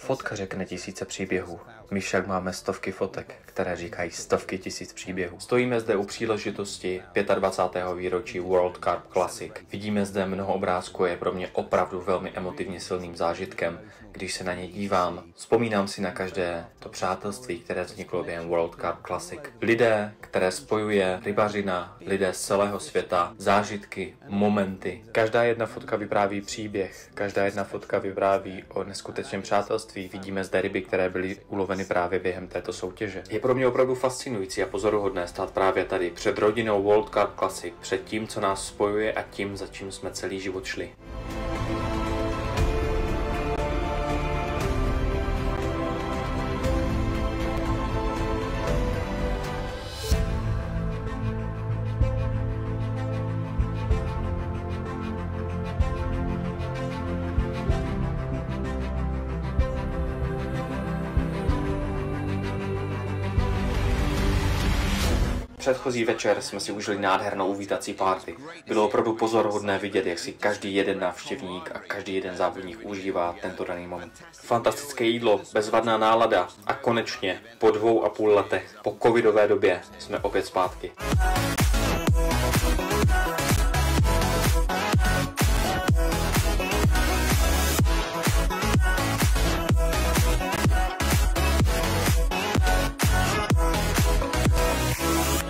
Fotka řekne tisíce příběhů. My však máme stovky fotek, které říkají stovky tisíc příběhů. Stojíme zde u příležitosti 25. výročí World Carp Classic. Vidíme zde mnoho obrázků a je pro mě opravdu velmi emotivně silným zážitkem, když se na ně dívám. Vzpomínám si na každé to přátelství, které vzniklo během World Carp Classic. Lidé, které spojuje rybařina, lidé z celého světa, zážitky, momenty. Každá jedna fotka vypráví příběh, každá jedna fotka vypráví o neskutečném přátelství. Vidíme zde ryby, které byly uloveny právě během této soutěže. Je pro mě opravdu fascinující a pozoruhodné stát právě tady před rodinou World Carp Classic, před tím, co nás spojuje a tím, za čím jsme celý život šli. Předchozí večer jsme si užili nádhernou uvítací party. Bylo opravdu pozoruhodné vidět, jak si každý jeden návštěvník a každý jeden závodník užívá tento daný moment. Fantastické jídlo, bezvadná nálada a konečně po 2,5 letech, po covidové době, jsme opět zpátky.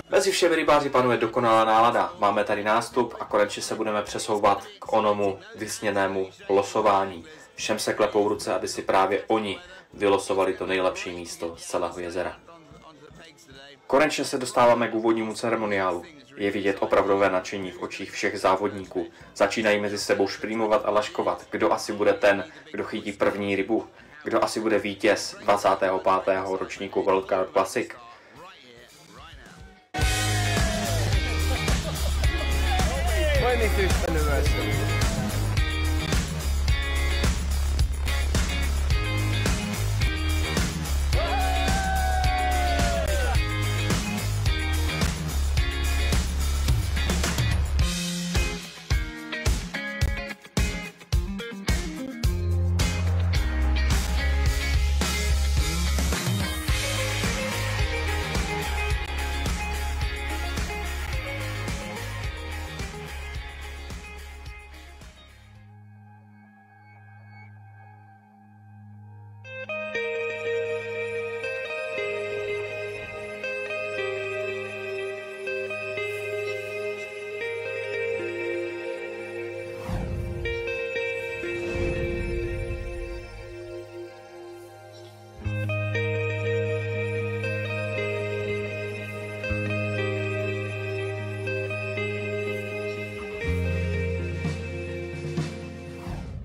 Mezi všemi rybáři panuje dokonalá nálada. Máme tady nástup a konečně se budeme přesouvat k onomu vysněnému losování. Všem se klepou ruce, aby si právě oni vylosovali to nejlepší místo z celého jezera. Konečně se dostáváme k úvodnímu ceremoniálu. Je vidět opravdové nadšení v očích všech závodníků. Začínají mezi sebou šprýmovat a laškovat. Kdo asi bude ten, kdo chytí první rybu? Kdo asi bude vítěz 25. ročníku World Carp Classic?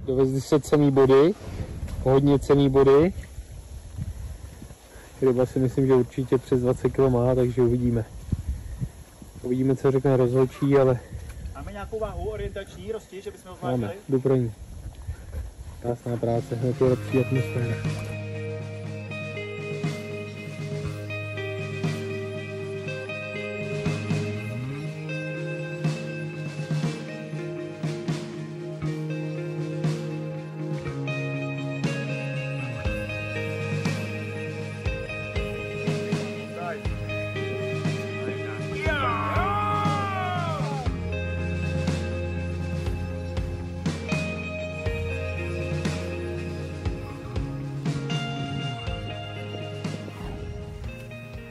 Dovezli se cenný body, hodně cenný body. Ryba si myslím, že určitě přes 20 kg má, takže uvidíme. Uvidíme, co řekne rozhodčí, ale... Máme nějakou váhu orientační, rosti, že bychom ho máme, jdu pro ní. Krásná práce, hned je lepší atmosféra.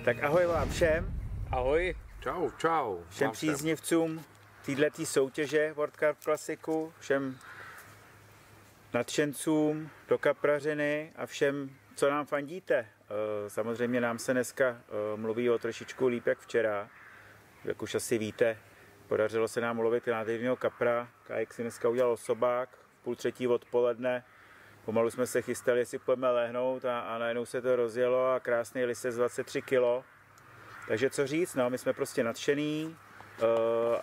Tak ahoj vám všem. Ahoj. Čau, čau. Všem příznivcům této soutěže World Carp Classicu, všem nadšencům do kaprařiny a všem, co nám fandíte. Samozřejmě nám se dneska mluví o trošičku líp jak včera. Jak už asi víte, podařilo se nám ulovit nádherného kapra. Kajek si dneska udělal osobák v 2:30 odpoledne. Pomalu jsme se chystali, jestli půjdeme lehnout a najednou se to rozjelo a krásný lisec 23 kg. Takže co říct, no, my jsme prostě nadšený,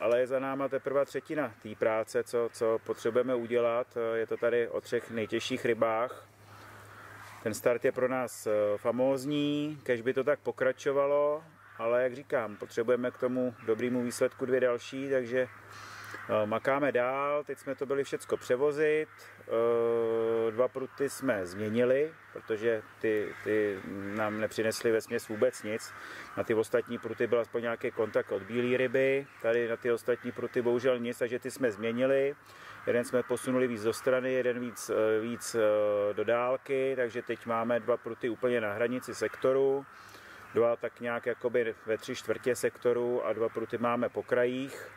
ale je za náma teprve třetina té práce, co potřebujeme udělat. Je to tady o 3 nejtěžších rybách. Ten start je pro nás famózní, kež by to tak pokračovalo, ale jak říkám, potřebujeme k tomu dobrému výsledku 2 další, takže Makáme dál, teď jsme to byli všecko převozit, 2 pruty jsme změnili, protože ty nám nepřinesly vesměs vůbec nic. Na ty ostatní pruty byl aspoň nějaký kontakt od bílé ryby, tady na ty ostatní pruty bohužel nic, takže ty jsme změnili. Jeden jsme posunuli víc do strany, jeden víc do dálky, takže teď máme 2 pruty úplně na hranici sektoru, 2 tak nějak jakoby ve 3/4 sektoru a 2 pruty máme po krajích.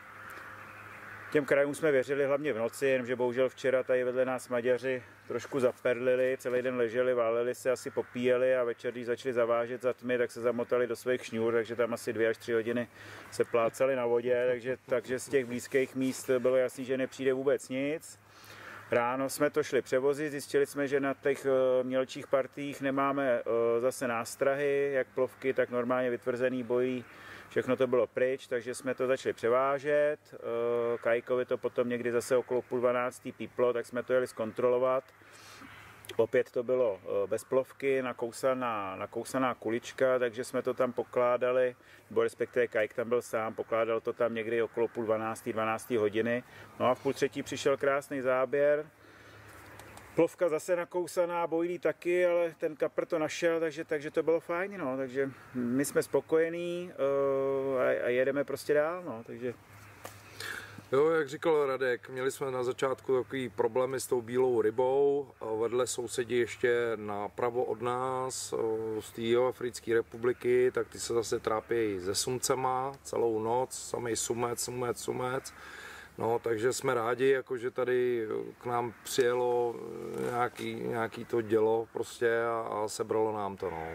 Těm krajům jsme věřili hlavně v noci, jenomže bohužel včera tady vedle nás Maďaři trošku zaperlili, celý den leželi, váleli se, asi popíjeli a večer, když začali zavážet za tmy, tak se zamotali do svých šňůr, takže tam asi 2 až 3 hodiny se plácali na vodě, takže z těch blízkých míst bylo jasný, že nepřijde vůbec nic. Ráno jsme to šli převozit, zjistili jsme, že na těch mělčích partiích nemáme zase nástrahy, jak plovky, tak normálně vytvrzený bojí. Všechno to bylo pryč, takže jsme to začali převážet. Kajkovi to potom někdy zase okolo 11:30 píplo, tak jsme to jeli zkontrolovat. Opět to bylo bez plovky, nakousaná kulička, takže jsme to tam pokládali, nebo respektive Kajk tam byl sám, pokládal to tam někdy okolo 11:30, 12 hodiny. No a v 2:30 přišel krásný záběr. Plovka zase nakousaná, bojlí taky, ale ten kapr to našel, takže to bylo fajn, no. Takže my jsme spokojení a jedeme prostě dál, no. Takže... Jo, jak říkal Radek, měli jsme na začátku takový problémy s tou bílou rybou. Vedle sousedí ještě napravo od nás z té Jihoafrické republiky, tak ty se zase trápí se sumcema celou noc, samý sumec. No, takže jsme rádi, jako, že tady k nám přijelo nějaký to dělo prostě a sebralo nám to. No.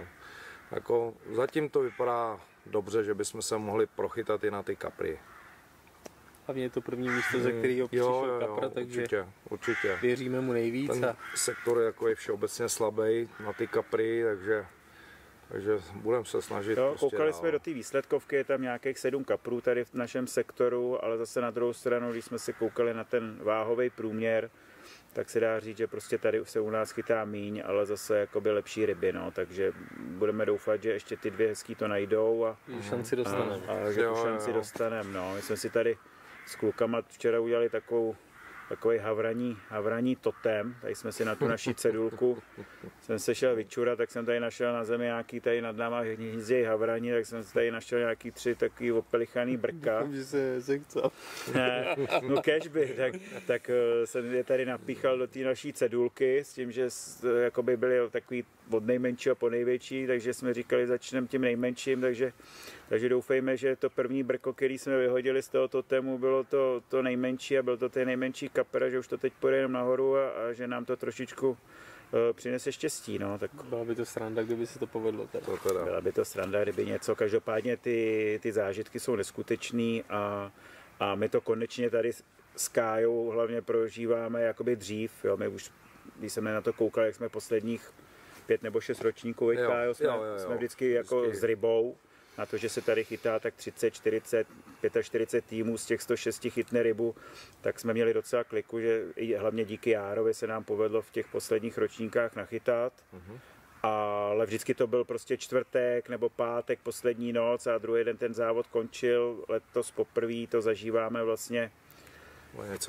Jako, zatím to vypadá dobře, že bychom se mohli prochytat i na ty kapry. Hlavně je to první místo, ze kterého přišel kapra, takže určitě. věříme mu nejvíc. Ten sektor jako je všeobecně slabý na ty kapry, takže budeme se snažit. Jo, prostě koukali jsme do té výsledkovky, je tam nějakých 7 kaprů tady v našem sektoru, ale zase na druhou stranu, když jsme se koukali na ten váhový průměr, tak se dá říct, že prostě tady se u nás chytá míň, ale zase jakoby lepší ryby, no, takže budeme doufat, že ještě ty 2 hezký to najdou a šanci dostaneme. A že tu šanci dostaneme, no. My jsme si tady s klukama včera udělali takový havraní totem, tady jsme si na tu naši cedulku, jsem se šel vyčurat, tak jsem tady našel na zemi nějaký tady nad náma hnízdějí havraní, tak jsem tady našel nějaký 3 takový opelichaný brka. Že se sekcal. No cashby, tak jsem je tady napíchal do té naší cedulky s tím, že jakoby byly takový od nejmenšího po největší, takže jsme říkali, začneme tím nejmenším, takže doufejme, že to první brko, který jsme vyhodili z toho totému, bylo to nejmenší a byl to ten nejmenší kapr, že už to teď půjde jenom nahoru a že nám to trošičku přinese štěstí. No, tak... Byla by to sranda, kdyby se to povedlo. Teda. Byla by to sranda, kdyby něco. Každopádně ty zážitky jsou neskutečný a my to konečně tady s Kájou hlavně prožíváme jakoby dřív. Jo. My už, když jsme na to koukali, jak jsme posledních 5 nebo 6 ročníků, jsme vždycky jako s rybou. Na to, že se tady chytá tak 30, 40, 45 týmů, z těch 106 chytne rybu, tak jsme měli docela kliku, že hlavně díky Járovi se nám povedlo v těch posledních ročníkách nachytat. Ale vždycky to byl prostě čtvrtek nebo pátek, poslední noc a druhý den ten závod končil. Letos poprvé to zažíváme vlastně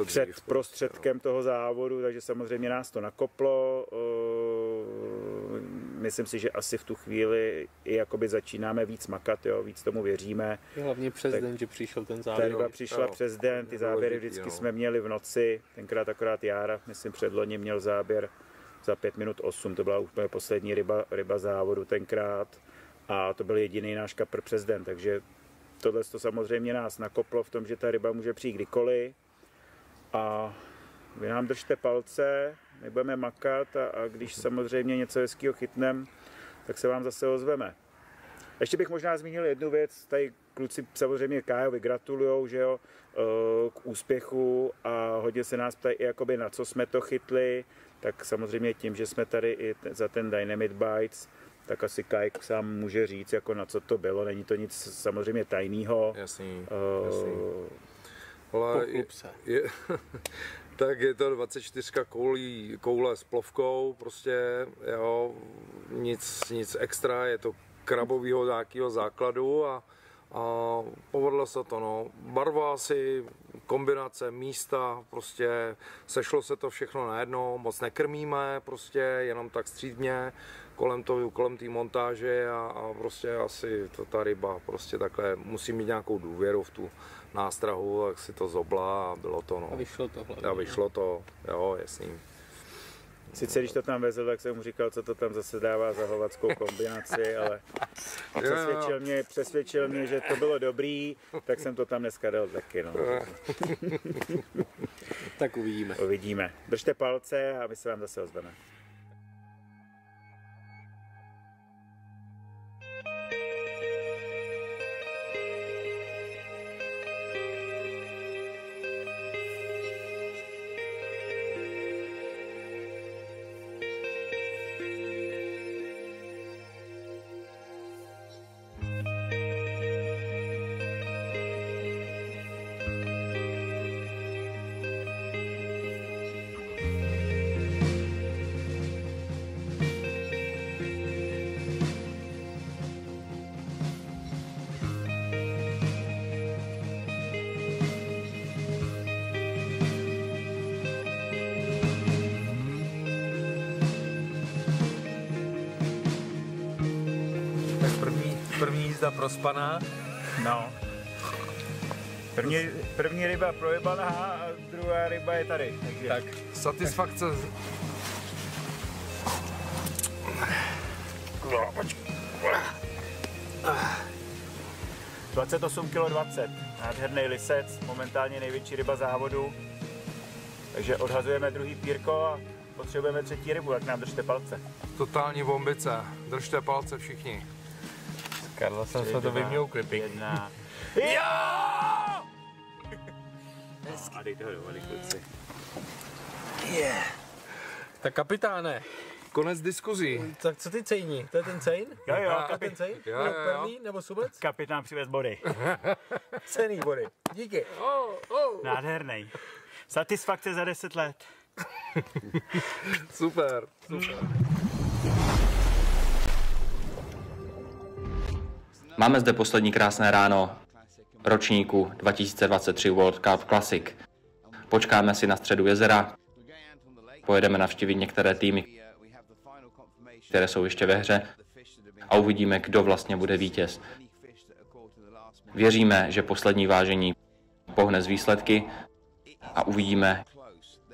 před prostředkem toho závodu, takže samozřejmě nás to nakoplo. Myslím si, že asi v tu chvíli i jakoby začínáme víc makat, jo, víc tomu věříme. Hlavně přes den, že přišel ten závěr. Ta ryba přišla přes den, ty záběry vždycky jsme měli v noci, tenkrát akorát Jára, myslím předloni měl záběr za 5 minut 8, to byla úplně poslední ryba závodu tenkrát a to byl jediný náš kapr přes den, takže tohle to samozřejmě nás nakoplo v tom, že ta ryba může přijít kdykoliv a vy nám držte palce, my budeme makat a když samozřejmě něco hezkýho chytneme, tak se vám zase ozveme. Ještě bych možná zmínil jednu věc, tady kluci samozřejmě Kájovi gratulujou, že jo, k úspěchu a hodně se nás ptají jakoby na co jsme to chytli, tak samozřejmě tím, že jsme tady i za ten Dynamite Bites, tak asi Kajk sám může říct, jako na co to bylo, není to nic samozřejmě tajného. Jasný. Tak je to 24 koule s plovkou, prostě jo, nic extra, je to krabovýho nějakého základu a A povedlo se to, no. Barva asi, kombinace, místa, prostě sešlo se to všechno najednou, moc nekrmíme, prostě jenom tak střídmě kolem té montáže a prostě asi to ta ryba prostě takhle musí mít nějakou důvěru v tu nástrahu, tak si to zobla a bylo to, no. A vyšlo to hlavně. A vyšlo to, jo, jasný. Sice když to tam vezl, tak jsem mu říkal, co to tam zase dává za hovackou kombinaci, ale přesvědčil mě, že to bylo dobrý, tak jsem to tam dneska dal taky. No. Tak uvidíme. Uvidíme. Držte palce a my se vám zase ozveme. První jízda prospaná. No. První ryba projebaná a druhá ryba je tady. Takže. Tak, satisfakce. 28 kg 20. Nádherný lisec, momentálně největší ryba závodu. Takže odhazujeme druhý pírko a potřebujeme třetí rybu, tak nám držte palce. Totální bombice, držte palce všichni. Karla jsem se to vyměl klipy. Jedna. Jo! A dej toho dovolit, kluci. Tak kapitáne. Konec diskuzí. Tak co ty cejní? To je ten cejn? Jo, Ten cejn? Jo. Perlí nebo subec? Kapitán přivez body. Cenný body. Díky. Nádherný. Satisfakce za 10 let. Super. Máme zde poslední krásné ráno ročníku 2023 World Cup Classic. Počkáme si na středu jezera, pojedeme navštívit některé týmy, které jsou ještě ve hře a uvidíme, kdo vlastně bude vítěz. Věříme, že poslední vážení pohne z výsledky a uvidíme,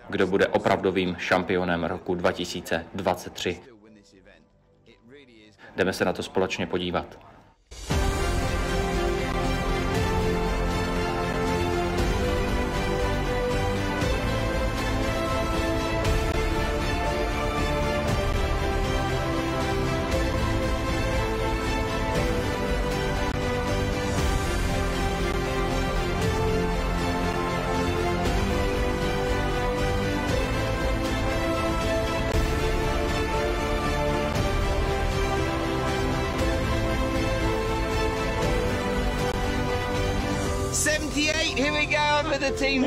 kdo bude opravdovým šampionem roku 2023. Jdeme se na to společně podívat. Here we go with the team.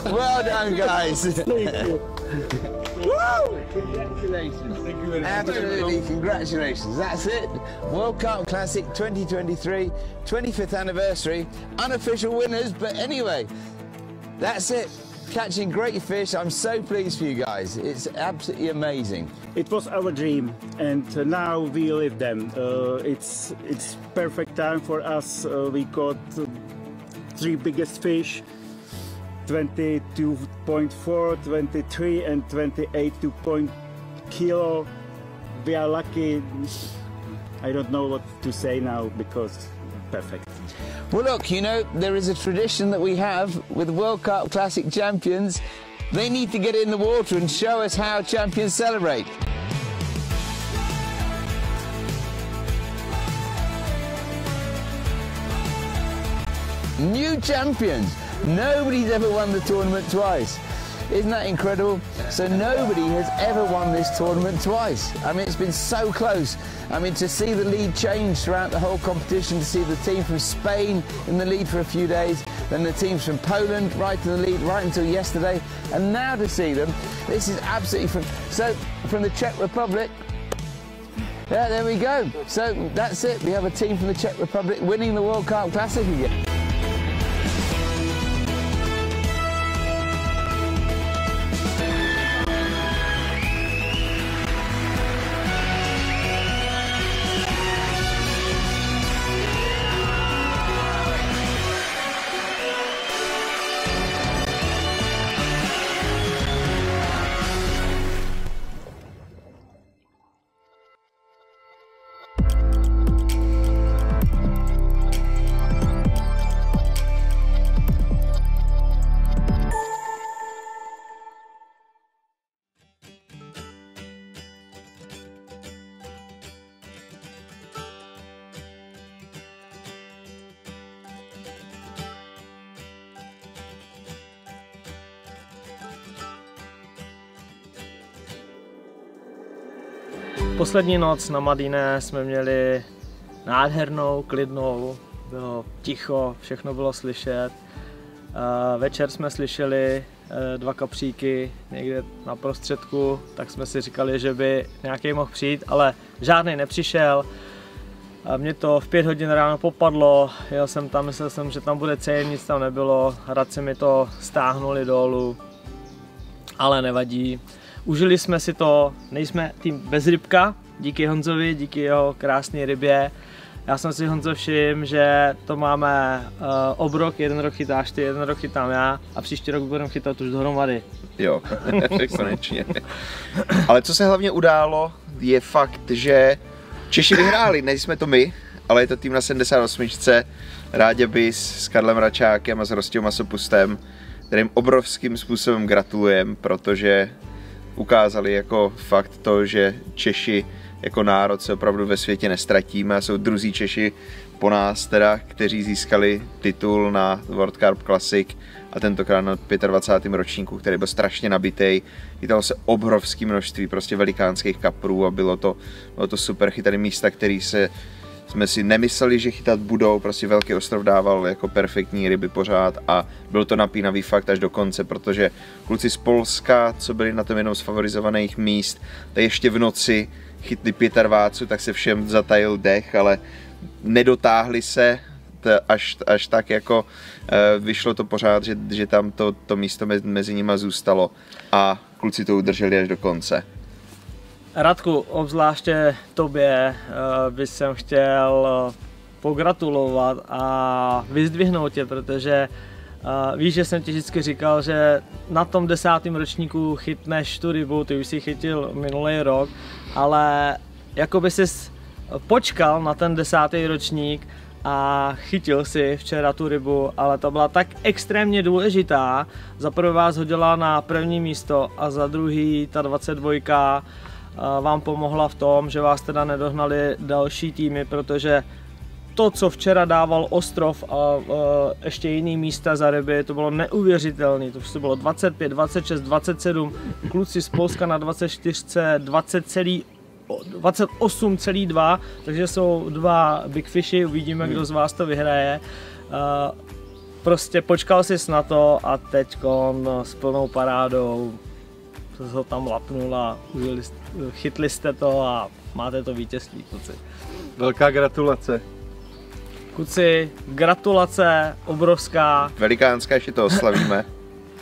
Well done, guys. Congratulations. Absolutely, congratulations. That's it. World Cup Classic 2023, 25th anniversary. Unofficial winners, but anyway, that's it. Catching great fish. I'm so pleased for you guys. It's absolutely amazing. It was our dream, and now we live them. It's perfect time for us. We caught 3 biggest fish, 22.4, 23, and 28 kilo. We are lucky. I don't know what to say now because perfect. Well, look, you know, there is a tradition that we have with World Cup Classic champions. They need to get in the water and show us how champions celebrate. New champions. Nobody's ever won the tournament twice. Isn't that incredible? So nobody has ever won this tournament twice. I mean, it's been so close. I mean, to see the lead change throughout the whole competition, to see the team from Spain in the lead for a few days, then the teams from Poland right to the lead right until yesterday, and now to see them, this is absolutely from the Czech Republic. Yeah, there we go. So that's it. We have a team from the Czech Republic winning the World Carp Classic again. Poslední noc na Madine jsme měli nádhernou, klidnou, bylo ticho, všechno bylo slyšet. Večer jsme slyšeli 2 kapříky někde na prostředku, tak jsme si říkali, že by nějaký mohl přijít, ale žádný nepřišel. Mě to v 5 hodin ráno popadlo, jel jsem tam, myslel jsem, že tam bude cejn, nic tam nebylo, radci mi to stáhnuli dolů, ale nevadí. Užili jsme si to, nejsme tým bez rybka, díky Honzovi, díky jeho krásné rybě. Já jsem si, Honzo, všiml, že to máme obrok, 1 rok chytáš ty, 1 rok chytám já a příští rok budeme chytat už dohromady. Jo, konečně. Ale co se hlavně událo, je fakt, že Češi vyhráli, nejsme to my, ale je to tým na 78. Ráďa Bis s Karlem Račákem a s Rostou Masopustem, kterým obrovským způsobem gratulujem, protože ukázali jako fakt to, že Češi jako národ se opravdu ve světě nestratíme a jsou druzí Češi po nás teda, kteří získali titul na World Carp Classic a tentokrát na 25. ročníku, který byl strašně nabitý. Chytalo se obrovské množství prostě velikánských kaprů a bylo to super. Chytali místa, který jsme si nemysleli, že chytat budou, prostě Velký ostrov dával jako perfektní ryby pořád a byl to napínavý fakt až do konce, protože kluci z Polska, co byli na tom jednou z favorizovaných míst, tak ještě v noci chytli 25, tak se všem zatajil dech, ale nedotáhli se, až tak jako vyšlo to pořád, že tam to místo mezi nima zůstalo a kluci to udrželi až do konce. Radku, obzvláště tobě bych jsem chtěl pogratulovat a vyzdvihnout tě, protože víš, že jsem ti vždycky říkal, že na tom 10. ročníku chytneš tu rybu, ty už si chytil minulý rok, ale jako by jsi počkal na ten 10. ročník a chytil si včera tu rybu, ale to byla tak extrémně důležitá. Za prvé vás hodila na první místo a za druhý ta 22 vám pomohla v tom, že vás teda nedohnali další týmy, protože to, co včera dával Ostrov a ještě jiný místa za ryby, to bylo neuvěřitelné. To bylo 25, 26, 27, kluci z Polska na 24, 28,2, takže jsou 2 big fishy, uvidíme, kdo z vás to vyhraje. Prostě počkal jsi na to a teďkon s plnou parádou ho tam lapnul a chytli jste to a máte to vítězství, kluci. Velká gratulace. Kluci, gratulace, obrovská. Velikánská, ještě to oslavíme.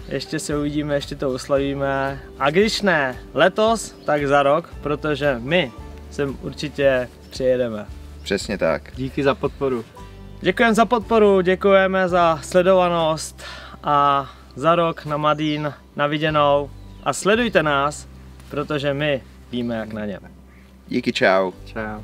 Ještě se uvidíme, ještě to oslavíme. A když ne letos, tak za rok, protože my sem určitě přijedeme. Přesně tak. Díky za podporu. Děkujeme za podporu, děkujeme za sledovanost a za rok na Madín, na viděnou. A sledujte nás, protože my víme jak na něm. Díky, čau. Čau.